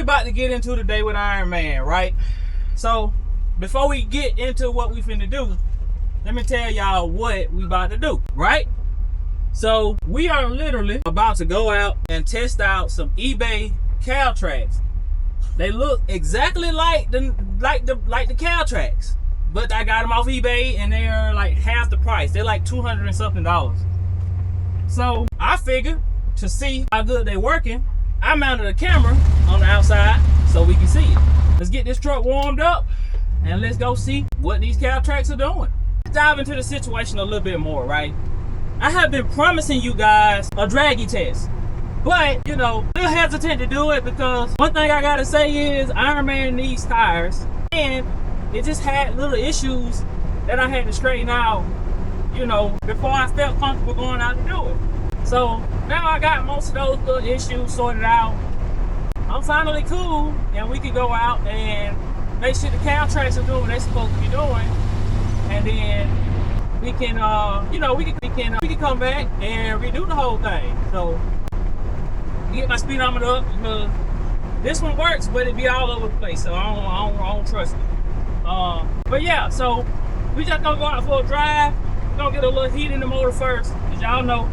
we about to get into today with Iron Man, right? So before we get into what we finna do, let me tell y'all what we about to do, right? So we are literally about to go out and test out some eBay cow tracks. They look exactly like the cow tracks, but I got them off eBay and they're like half the price. They're like $200 and something. So I figured to see how good they're working, I mounted a camera on the outside so we can see it. Let's get this truck warmed up and let's go see what these cow tracks are doing. Let's dive into the situation a little bit more, right? I have been promising you guys a draggy test, but you know, still hesitant to do it because one thing I gotta say is Iron Man needs tires, and it just had little issues that I had to straighten out, you know, before I felt comfortable going out to do it. So now I got most of those little issues sorted out. I'm finally cool, and we can go out and make sure the cow tracks are doing what they're supposed to be doing, and then we can, you know, we can come back and redo the whole thing. So get my speedometer up because this one works, but it be all over the place. So I don't trust it. But yeah, so we just gonna go out for a drive. We're gonna get a little heat in the motor first, as y'all know,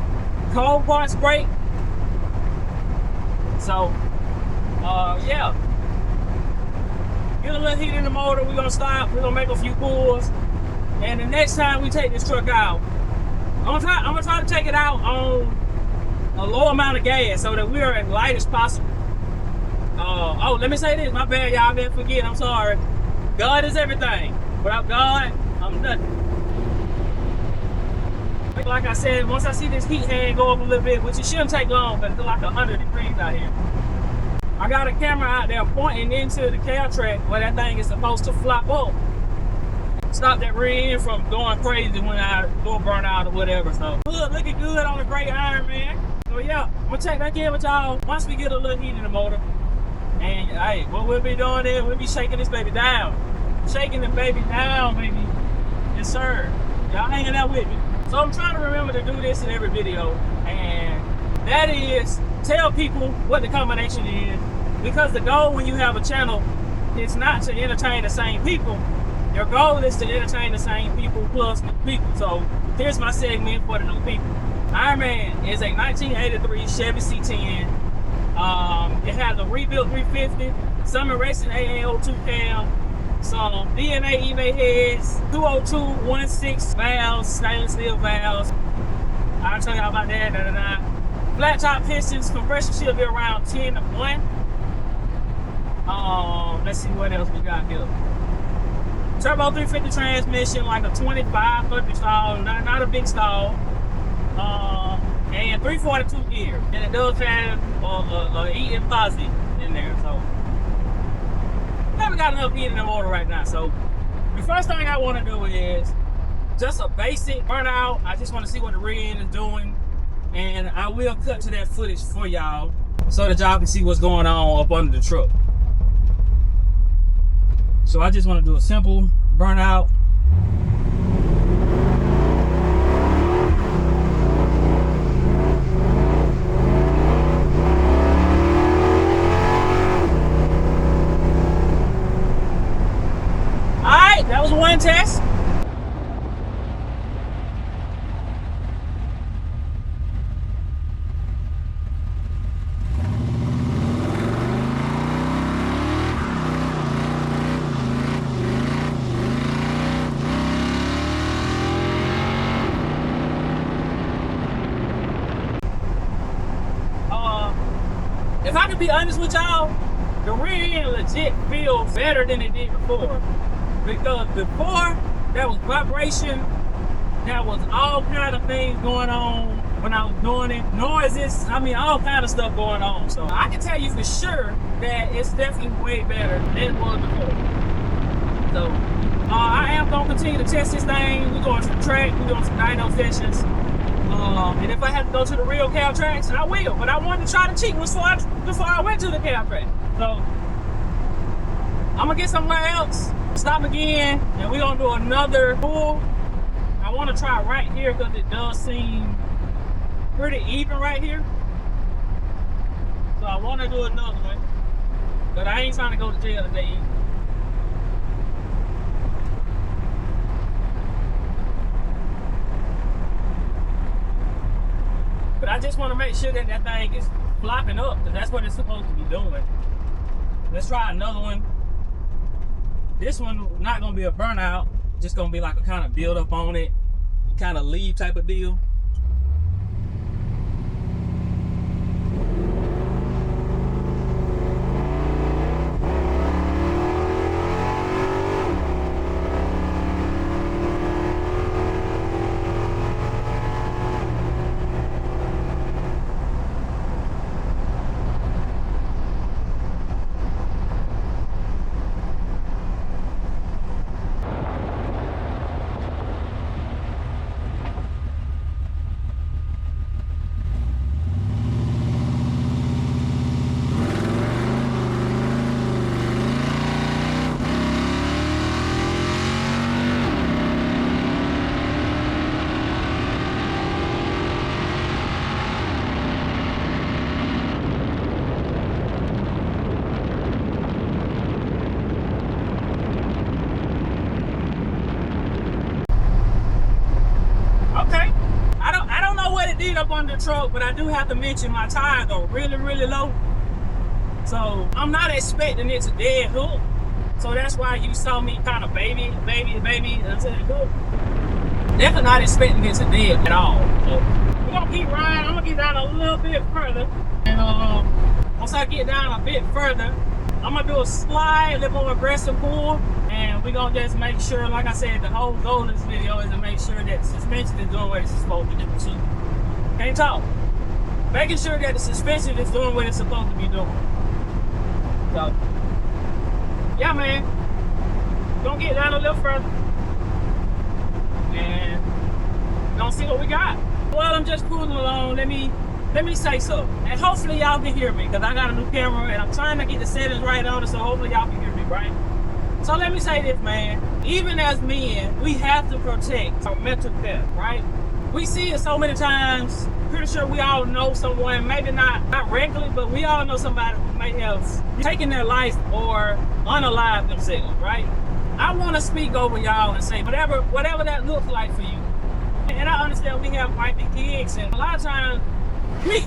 cold parts break. So yeah, get a little heat in the motor. We're gonna stop. We're gonna make a few pulls. And the next time we take this truck out, I'm gonna try to take it out on a low amount of gas so that we are as light as possible. Oh, let me say this. My bad, y'all. I didn't forget. I'm sorry. God is everything. Without God, I'm nothing. Like I said, once I see this heat hand go up a little bit, which it shouldn't take long, but it's like 100 degrees out here. I got a camera out there pointing into the cow track where that thing is supposed to flop up. Stop that rear end from going crazy when I do a burnout or whatever. So looking good on the great Iron Man. So yeah, I'm gonna check back in with y'all once we get a little heat in the motor. And hey, what we'll be doing is we'll be shaking this baby down. Shaking the baby down, baby. Yes sir. Y'all hanging out with me. So I'm trying to remember to do this in every video, and that is tell people what the combination is, because the goal when you have a channel is not to entertain the same people. Your goal is to entertain the same people plus new people. So here's my segment for the new people. Iron Man is a 1983 Chevy C10. It has a rebuilt 350, Summit Racing AAO2 cam, some DNA eBay heads, 202-16 valves, stainless steel valves. I'll tell y'all about that. Flat top pistons, compression should be around 10 to 1. Let's see what else we got here. Turbo 350 transmission, like a 2500 stall, not a big stall. And 342 gear. And it does have a heat and posi in there. So I haven't got enough heat in the motor right now. So the first thing I want to do is just a basic burnout. I just want to see what the rear end is doing. And I will cut to that footage for y'all so that y'all can see what's going on up under the truck. So I just want to do a simple burnout. All right, that was one test. If I can be honest with y'all, the rear end legit feels better than it did before. Because before, there was vibration, there was all kind of things going on when I was doing it. Noises, I mean, all kind of stuff going on. So I can tell you for sure that it's definitely way better than it was before. So I am going to continue to test this thing. We're going to the track, we're doing some dyno sessions. And if I have to go to the real cow tracks, I will. But I wanted to try to cheat before I went to the cow track. So I'm gonna get somewhere else, stop again, and we're gonna do another pull. I want to try right here because it does seem pretty even right here. So I want to do another one. But I ain't trying to go to jail today. But I just want to make sure that that thing is flopping up, because that's what it's supposed to be doing. Let's try another one. This one not gonna be a burnout, just gonna be like a kind of build up on it, kind of leave type of deal. Up on the truck, but I do have to mention my tires are really low, so I'm not expecting it to dead hook. So that's why you saw me kind of baby until it hook. Definitely not expecting it to dead at all. So we're gonna keep riding. I'm gonna get down a little bit further, and once I get down a bit further, I'm gonna do a slide, a little more aggressive pull, and we're gonna just make sure, like I said, the whole goal of this video is to make sure that the suspension is doing what it's supposed to do too. Can't talk. Making sure that the suspension is doing what it's supposed to be doing. So, yeah, man. Gonna get down a little further. And gonna see what we got. Well, I'm just cruising along. Let me say something. And hopefully y'all can hear me, because I got a new camera and I'm trying to get the settings right on it, so hopefully y'all can hear me, right? So let me say this, man. Even as men, we have to protect our mental health, right? We see it so many times. Pretty sure we all know someone, maybe not regularly, but we all know somebody who may have taken their life or unalived themselves, right? I want to speak over y'all and say whatever that looks like for you. And I understand we have wife and kids, and a lot of times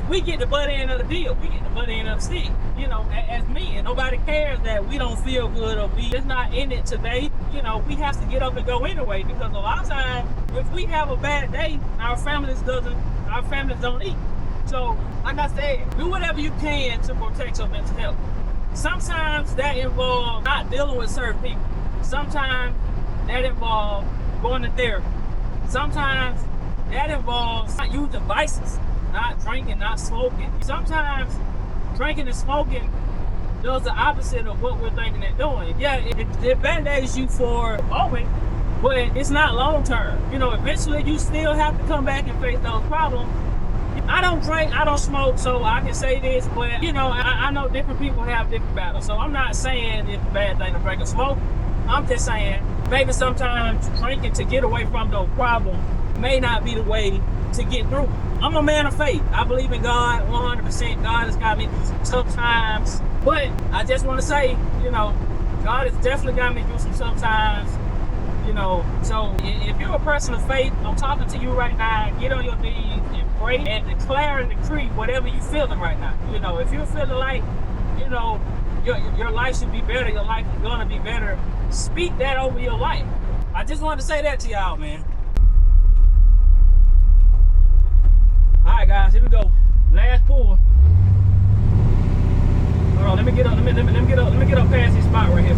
we get the butt end of the deal. We get the butt end of the stick, you know, as men. Nobody cares that we don't feel good or we just not in it today. You know, we have to get up and go anyway, because a lot of times if we have a bad day, our families don't eat. So, like I said, do whatever you can to protect your mental health. Sometimes that involves not dealing with certain people. Sometimes that involves going to therapy. Sometimes that involves not using devices, not drinking, not smoking. Sometimes drinking and smoking does the opposite of what we're thinking they're doing. Yeah, it band-aids you for a moment, but it's not long term. You know, eventually you still have to come back and face those problems. I don't drink, I don't smoke, so I can say this, but you know, I know different people have different battles. So I'm not saying it's a bad thing to drink or smoke. I'm just saying maybe sometimes drinking to get away from those problems may not be the way to get through. I'm a man of faith. I believe in God 100%. God has got me through some tough times. But I just want to say, you know, God has definitely got me through some tough times. You know, so if you're a person of faith, I'm talking to you right now. Get on your knees and pray and declare and decree whatever you're feeling right now. You know, if you're feeling like, you know, your life should be better, your life is gonna be better, speak that over your life. I just wanted to say that to y'all, man. All right, guys, here we go. Last pull. Hold on, let me get up past this spot right here.